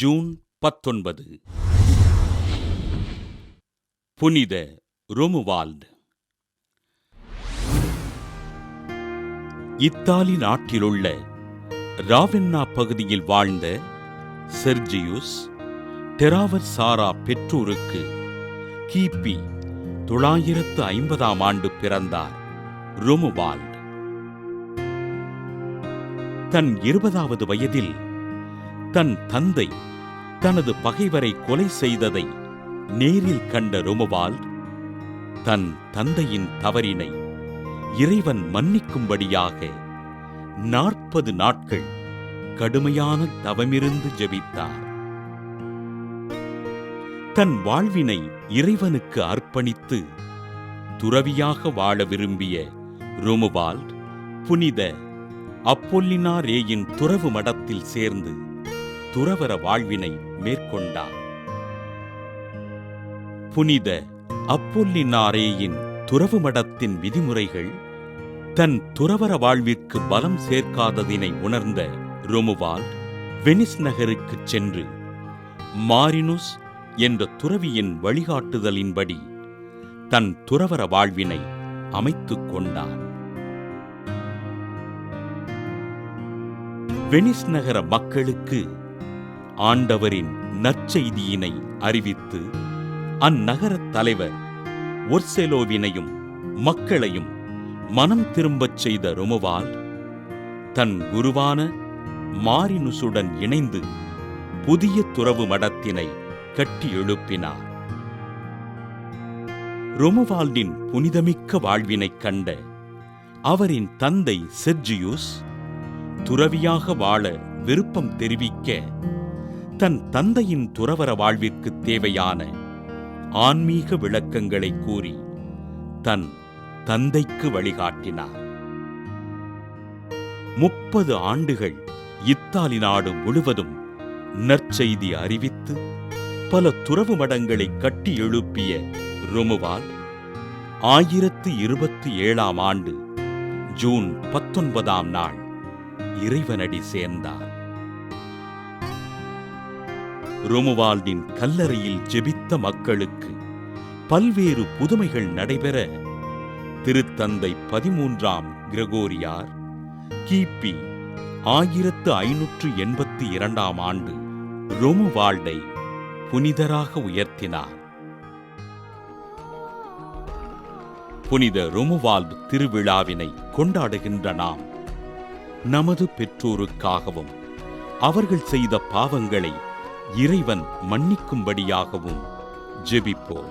June 19. புனித ரோமுவால்ட். Italy நாட்டிலுள்ள ராவென்னா பகுதியில் வாழ்ந்த செர்ஜியுஸ் டெராவர்சாரா பெற்றோருக்கு கிபி 950 பிறந்தார் ரோமுவால்ட். தன் 20வது வயதில் தன் தந்தை தனது பகைவரை கொலை செய்ததை நேரில் கண்ட ரோமுவால்ட் தன் தந்தையின் தவறினை இறைவன் மன்னிக்கும்படியாக 40 நாட்கள் கடுமையான தவமிருந்து ஜெபித்தார். தன் வாழ்வினை இறைவனுக்கு அர்ப்பணித்து துறவியாக வாழ விரும்பிய ரோமுவால்ட் புனித அப்பொல்லினாரேயின் துறவு மடத்தில் சேர்ந்து துறவற வாழ்வினை மேற்கொண்டார். புனித அப்பொல்லினாரேயின் துறவு மடத்தின் விதிமுறைகள் தன் துறவற வாழ்விற்கு பலம் சேர்க்காததினை உணர்ந்த ரோமுவால்ட் வெனிஸ் நகருக்குச் சென்று மாரினுஸ் என்ற துறவியின் வழிகாட்டுதலின்படி தன் துறவற வாழ்வினை அமைத்துக் கொண்டார். வெனிஸ் நகர மக்களுக்கு ஆண்டவரின் நற்செய்தியினை அறிவித்து அந்நகரத் தலைவர் ஒர்செலோவினையும் மக்களையும் மனம் திரும்பச் செய்த ரோமுவால்ட் தன் குருவான மாரினுசுடன் இணைந்து புதிய துறவு மடத்தினை கட்டி எழுப்பினார். ரோமுவால்டின் புனிதமிக்க வாழ்வினைக் கண்ட அவரின் தந்தை செர்ஜியுஸ் துறவியாக வாழ விருப்பம் தெரிவிக்க தன் தந்தையின் துறவற வாழ்விற்கு தேவையான ஆன்மீக விளக்கங்களை கூறி தன் தந்தைக்கு வழிகாட்டினார். 30 ஆண்டுகள் இத்தாலி நாடு முழுவதும் நற்செய்தி அறிவித்து பல துறவு மடங்களை கட்டி எழுப்பிய ரோமுவால்ட் 1027 ஜூன் 19 இறைவனடி சேர்ந்தார். ரோமுவால்டின் கல்லறையில் ஜெபித்த மக்களுக்கு பல்வேறு புதுமைகள் நடைபெற திருத்தந்தை 13 கிரகோரியார் கிபி 1582 ரோமுவால்டை புனிதராக உயர்த்தினார். புனித ரோமுவால்ட் திருவிழாவினை கொண்டாடுகின்ற நாம் நமது பெற்றோருக்காகவும் அவர்கள் செய்த பாவங்களை இறைவன் மன்னிக்கும்படியாகவும் ஜெபிப்போம்.